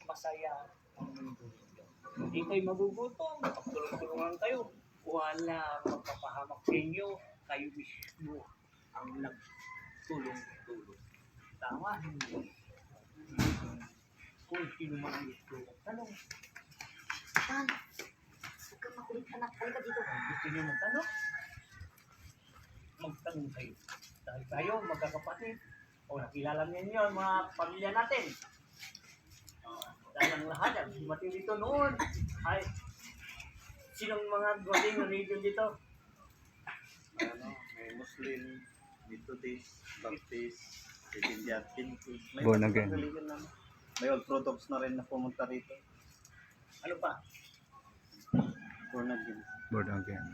masaya ang mundo. Hindi kayo magugutom, magtulong-tulungan kayo. Wala magpapahamak sa inyo, kayo mismo ang nagtulong-tulong. Tama, hindi. Kung sino man ang gusto, tanong. Tan, huwag kang makulit anak. Halika dito. Gusto niyo magtanong? Magtanong kayo. Dahil tayo, magkakapatid. O nakilala niyo yun, mga pamilya natin. Dahil ang lahat, ang dumating dito noon, ay, sinong mga dumating na region dito? Ano, may Muslim, Methodist, Baptist, Seventh-day Adventist. May Born again. religion na. May Orthodox na rin na pumunta rito. Ano pa? Born again. Born again.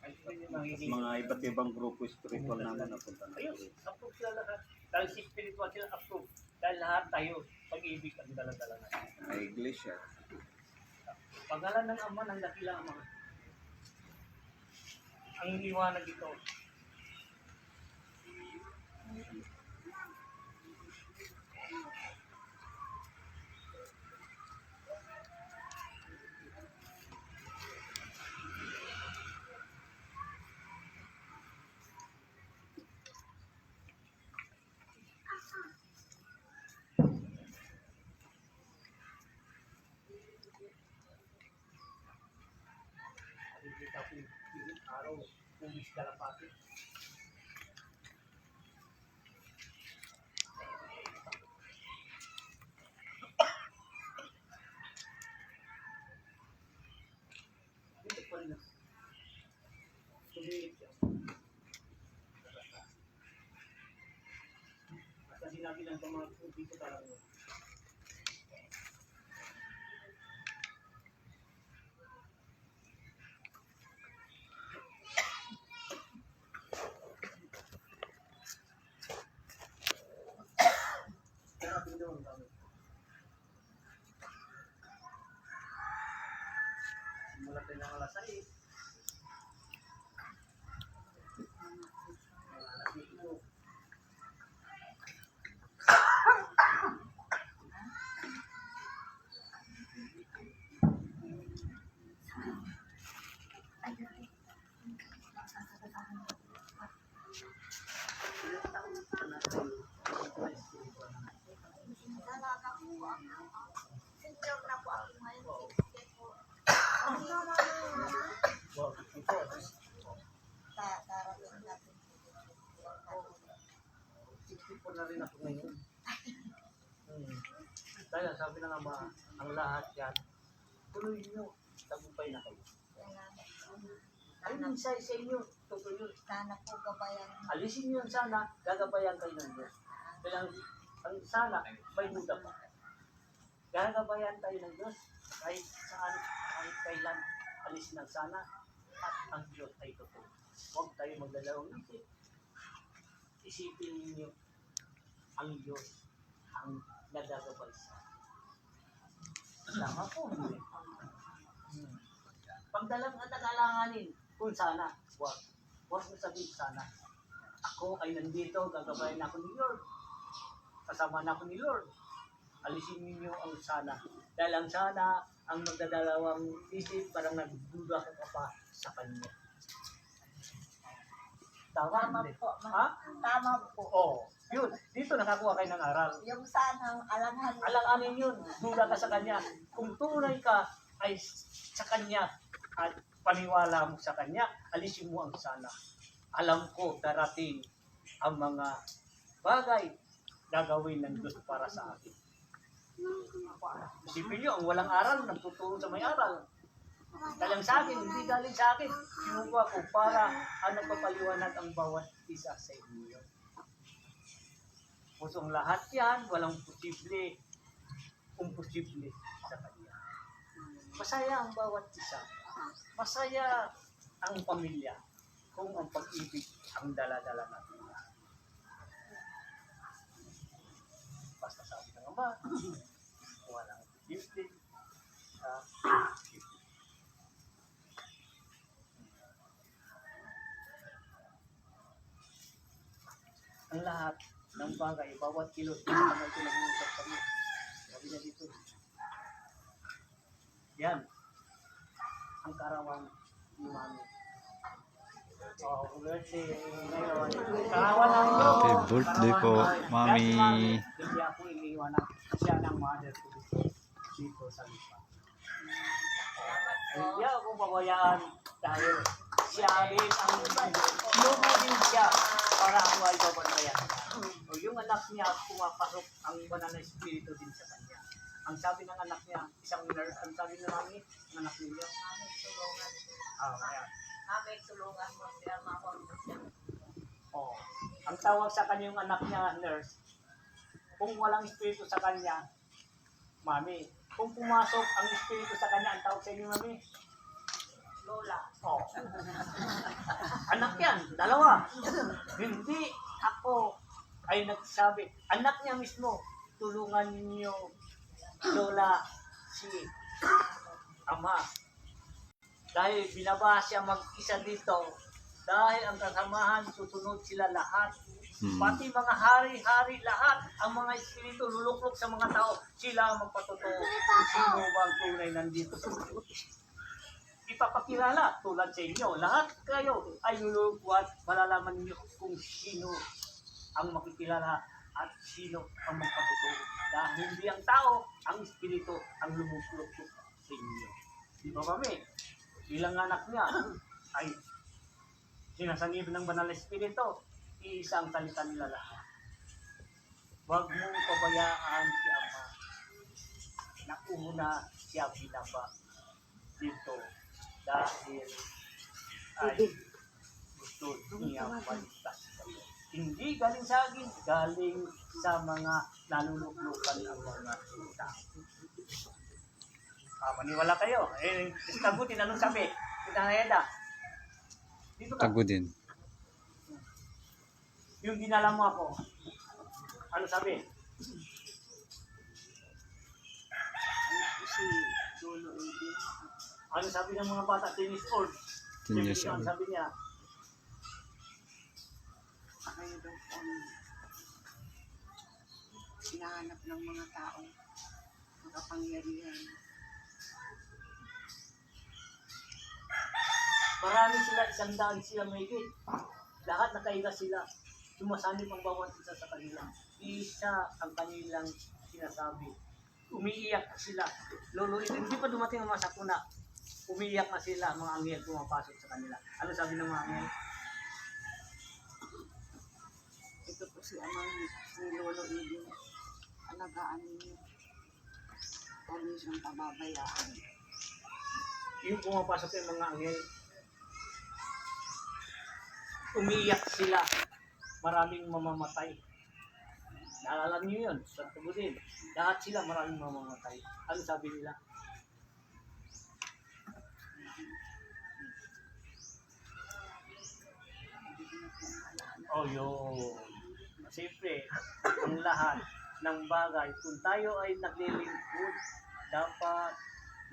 Ay, magiging- Mga iba't ibang grupo spiritual naman na punta na Ayun, rito. approve sila lahat. Dahil si spiritual sila approve. Dahil lahat tayo, pag-ibig ang dala-dala natin. May iglesia. Pangalan ng Ama ng dakilang Ama. Ang liwanag ito. Nakikita ko yung araw, pumis kalapati. Dito pa rin ako. Sumilit siya. At ang sinabi ng mga dito talaga. Grabe doon, grabe. Simula tayo ng alas 6. Alas 5. Dalaga po ako. Senior na po ako ngayon. 60 po. Wow, ito. Darating natin. 64 na rin ako ngayon. Dahil sabi ng Ama, ang lahat yan, tuloy nyo, tagumpay na kayo. Ay, minsay sa inyo, tutuloy. Sana po gabayan. Alisin nyo yan sana, gagabayan kayo ng Diyos. Dahil ang sana, may muda pa. Gagabayan tayo ng Diyos, kahit saan, kahit kailan, alisin ang sana, at ang Diyos ay totoo. Huwag tayo magdalawang isip. Isipin ninyo, ang Diyos ang nagagabay sa atin. Tama po, hindi. Pagdalang at nakalanganin, kung sana, huwag mo sabihin sana. Ako ay nandito, gagabayan ako ni Lord. Kasama na ako ni Lord. Alisin ninyo ang sana. Dahil ang sana, ang magdadalawang isip, parang nagduda ka pa sa Kanya. Tama Tama hindi? po. Ha? Tama po. Oo. Yun. Dito nakakuha kayo ng aral. Yung sanang alangan. Alang-anin yun. Duda ka sa Kanya. Kung tunay ka ay sa Kanya at paniwala mo sa Kanya, alisin mo ang sana. Alam ko darating ang mga bagay gagawin ng Diyos para sa atin. Isipin nyo, ang walang aral, nagtuturo sa may aral. Talang sa akin, hindi galing sa akin. Sinukuha ko para nagpapaliwanag ang bawat isa sa inyo. Pusong lahat yan, walang posible, imposible sa Kanya. Masaya ang bawat isa. Masaya ang pamilya kung ang pag-ibig ang dala-dala natin. Basta sabi ng Ama, walang posible sa posible. Ang lahat ng bagay, bawat kilos, hindi naman ito nag-uusap kami. Sabi niya dito, Yan. Ang karawang ni Mami. Oh, birthday ngayon. Karawang ng Happy birthday po, Mami. Hindi ako iniiwanan. Siya ng mother ko dito sa lupa. Hindi ako pabayaan dahil siya rin ang lumo din siya para ako ay babantayan. O yung anak niya pumapasok ang banal na espiritu din sa kanya. Ang sabi ng anak niya, isang nurse, ang sabi ng Mami, ng anak niya, tulungan. ayan. Mami, tulungan mo siya, mawag mo siya. Oh, ang tawag sa kanya yung anak niya, nurse, kung walang espiritu sa kanya, Mami, kung pumasok ang espiritu sa kanya, ang tawag sa inyo, Mami, Lola. oh. Anak yan, dalawa. Hindi ako ay nagsabi. Anak niya mismo, tulungan niyo Lola si Ama. Dahil binaba siya mag-isa dito. Dahil ang kasamahan, susunod sila lahat. Pati mga hari-hari lahat, ang mga espiritu luluklok sa mga tao, sila ang magpatotoo kung sino ba ang tunay nandito sa mundo. Ipapakilala tulad sa inyo. Lahat kayo ay lulukwat, malalaman niyo kung sino ang makikilala at sino ang magpatotoo. Dahil hindi ang tao, ang espiritu ang lumuklok sa inyo. Di ba kami? Bilang anak niya ay sinasanib ng banal na espiritu, iisa ang salita nila lahat. Huwag mong pabayaan si Ama na una siya binaba dito dahil ay gusto niya maligtas kayo. Hindi galing sa akin, galing sa mga naluluklukan ang mga tao. Maniwala kayo. Tagutin, anong sabi? Pinahayada. Dito ka. Tagudin. Yung dinala mo ako. Ano sabi? Ano sabi ng mga bata? 10 years old. 10 years Ang old. sabi niya, Kayo daw po ang hinahanap ng mga taong makapangyarihan. marami sila, 100 sila mahigit. Lahat nakahiga sila. Sumasanib ang bawat isa sa kanila. Isa ang kanilang sinasabi. Umiiyak sila. Lolo, hindi pa dumating ang mga sakuna. Umiiyak na sila, mga anghel pumapasok sa kanila. Ano sabi ng mga anghel? Ito po si Amang si Lolo Edwin. Alagaan ninyo. Huwag niyo siyang pababayaan. Yung pumapasok yung mga anghel, umiiyak sila. Maraming mamamatay. Naalala niyo yun, sa tubudin. Lahat sila maraming mamamatay. Ano sabi nila? Oh, yun. Siyempre, ang lahat ng bagay, kung tayo ay naglilingkod, dapat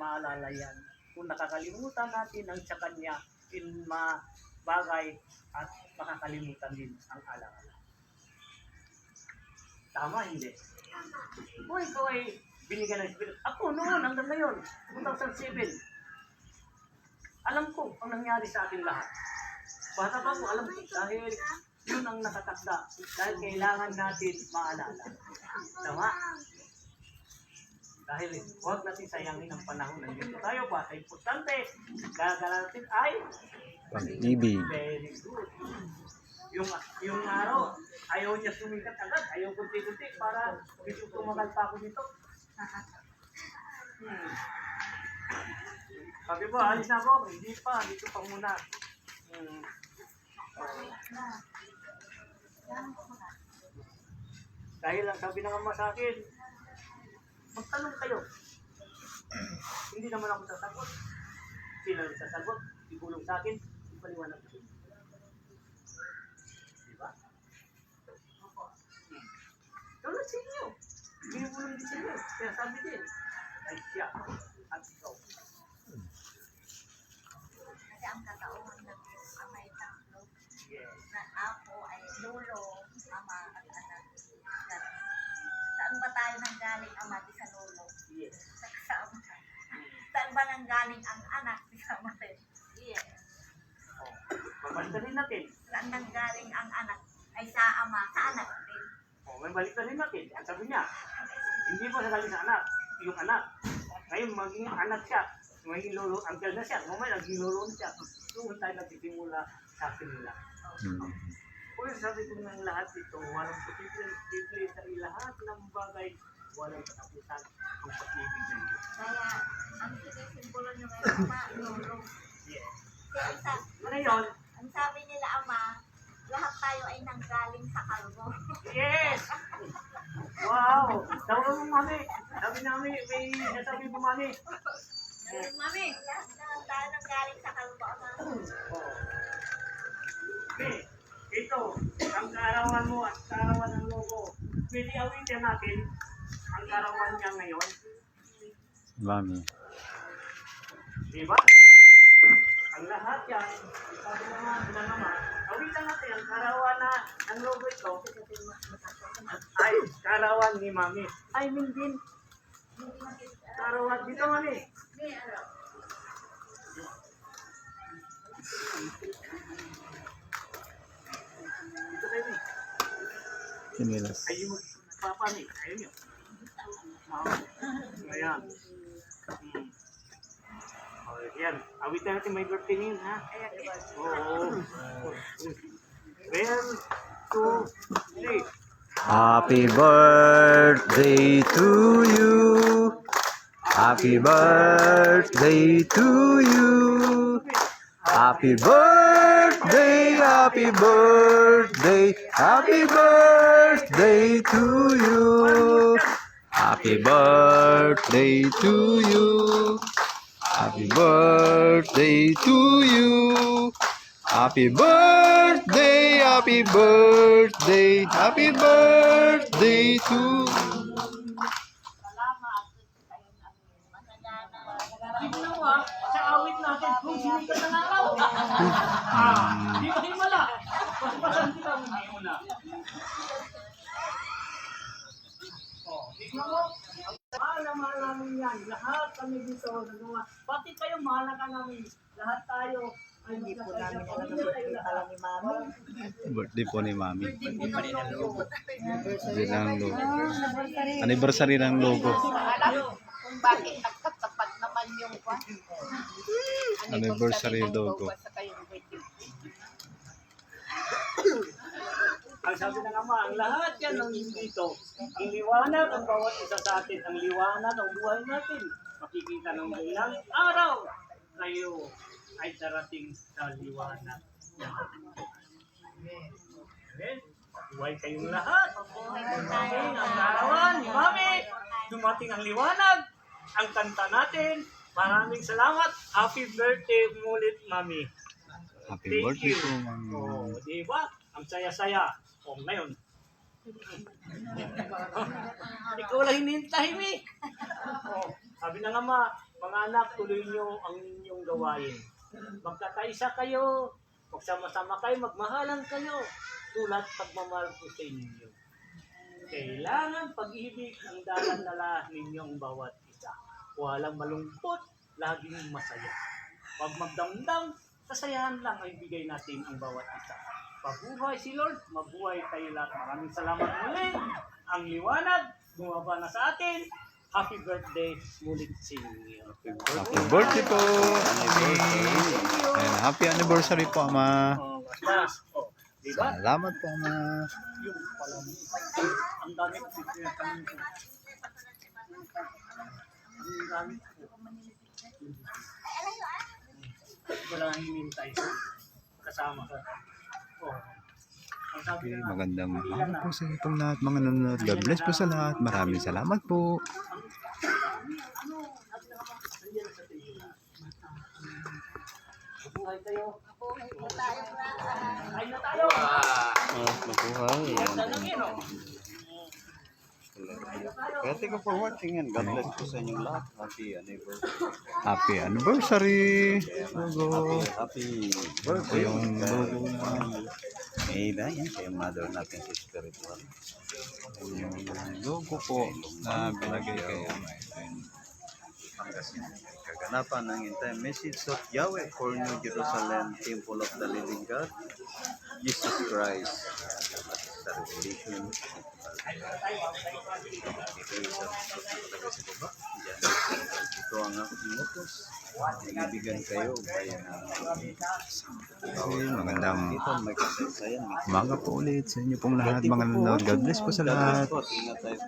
maalala yan. Kung nakakalimutan natin ang sa Kanya, in bagay at makakalimutan din ang alaala. Tama, hindi? Kung ikaw ay binigyan ng Espiritu, ako noon, hanggang ngayon, 2007, alam ko ang nangyari sa ating lahat. Bata pa ko, alam ko, dahil yun ang nakatakda. Dahil kailangan natin maalala. Tama? Dahil huwag natin sayangin ang panahon. Nandito tayo pa. Ay importante. Gagala natin ay Pag-ibig. very good. Yung araw, ayaw niya sumikat agad. Ayaw kunti-kunti para gusto tumagal pa ako dito. Sabi mo, alis na ako. Hindi pa. Dito pa muna. Dahil lang sabi ng ama sa akin, magtanong kayo. Hindi naman ako sasagot. Sila ang sasagot. Ibulong sa akin, ipaliwanag ko. Diba? Tulad sa inyo. Binibulong din sa inyo. Kaya sabi din, ay siya at ikaw. Kasi ang katauhan ng ama ay tatlo. Yes. Na ako ay lolo, ama at anak. Saan ba tayo nanggaling, ama, di sa lolo? Yes. Sa ama. Saan ba nanggaling ang anak? Kasama rin. Yes. Babalikan natin. Saan nanggaling ang anak? Ay sa ama, sa anak din. May balikan natin. Ang sabi niya, hindi po sa galing sa anak, yung anak. Ngayon, maging anak siya. Maging lolo, uncle na siya. Mamaya, naging lolo na siya. Doon tayo nagtitimula sa akin nila. Kung sabi ko ng lahat ito, walang posible sa lahat ng bagay, walang katapusan ang pag-ibig ng Diyos. Kaya, ang sinisimbolo nyo ngayon, ama, lolo. Yes. Kaya Ngayon, ang sabi nila ama, lahat tayo ay nanggaling sa kalbo. yes! Wow! Sabi mo, mami. Sabi namin, may nasabi mo, mami. Mami, lahat na tayo nanggaling sa kalbo, ama. Okay. Ito, ang kaarawan mo at kaarawan ng logo. Pwede awitin natin ang kaarawan niya ngayon. Mami. Di ba? Ang lahat yan, sabi naman ng ama, awitan natin ang kaarawan na ang logo ito ay kaarawan ni Mami. Ay, din. Kaarawan dito, Mami. Dito kayo, Mami. Kinilas. Ayun mo, Papa, Mami. Ayun yun. Ayan. Yan, awitan natin may birthday ngayon, ha? Oo. 1, 2, 3. Happy birthday to you. Happy birthday to you. Happy birthday, happy birthday, happy birthday to you. Happy birthday to you. Happy birthday to you. Happy birthday, happy birthday, happy birthday to Tignan mo, sa awit natin, kung sinikat ng araw. Di ba himala? Paspasan kita mo na. Tignan mo, mahal namin yan. Lahat kami dito nagawa. Pati kayo, mahal ka namin. Lahat tayo. Hindi po namin alam na birthday pala ni Mami. birthday po ni Mami. Birthday ng logo. Birthday ng logo. Anniversary ng logo. Alam kung bakit nagkatapat naman yung kwan. Anniversary logo. Saka yung birthday. Ang sabi ng ama, ang lahat yan ng dito. Ang liwanag ang bawat isa sa atin. Ang liwanag ang buhay natin. Makikita ng ilang araw. Kayo ay darating sa liwanag. Okay? Buhay kayong lahat. Dumating ang larawan ni Mami. Dumating ang liwanag. Ang kanta natin. Maraming salamat. Happy birthday mulit, Mami. Happy Thank birthday you. po, Mami. Oh, di ba? Ang saya-saya. O, ngayon. Ikaw lang hinihintay, Mi. Oh, sabi ng ama, mga anak, tuloy niyo ang inyong gawain. Magkakaisa kayo, magsama-sama kayo, magmahalan kayo. Tulad pagmamahal ko sa inyo. Kailangan pag-ibig ang dalan-dala ninyong bawat isa. Walang malungkot, laging masaya. Huwag magdamdam, kasayahan lang ay bigay natin ang bawat isa. Pabuhay si Lord, mabuhay tayo lahat. Maraming salamat muli. Ang liwanag, bumaba na sa atin. Happy birthday mulit sa inyo. Happy birthday po, Mami. And happy anniversary po, Ama. Basta, diba? Salamat po, Ama. Yung pala mo. Ang dami ko ang dami ko. Wala nang hinintay. Kasama ka. Oh. Ang sabi Okay, nga, magandang umaga po sa itong lahat mga nanonood. God bless po sa lahat. Maraming salamat po. buhay tayo. Mabuhay po tayo lahat. Kain na tayo. Mabuhay. Ganda lang yun, oh. Pwede ko for watching yan. God bless po sa inyong lahat. Happy anniversary. Happy anniversary. Logo. Happy Ito birthday. yung logo na. Ada yan kay mother natin si spiritual. Yung logo po na binagay kay Ama. Pangasinan. Kaganapan ng entire message of Yahweh for New Jerusalem, Temple of the Living God, Jesus Christ. Sa Revelation. Ito ang aking utos. Ibigyan kayo bayan ng Magandang ito may kasaysayan. umaga po ulit sa inyo pong lahat mga nanonood. God bless po sa lahat. Ingat tayo.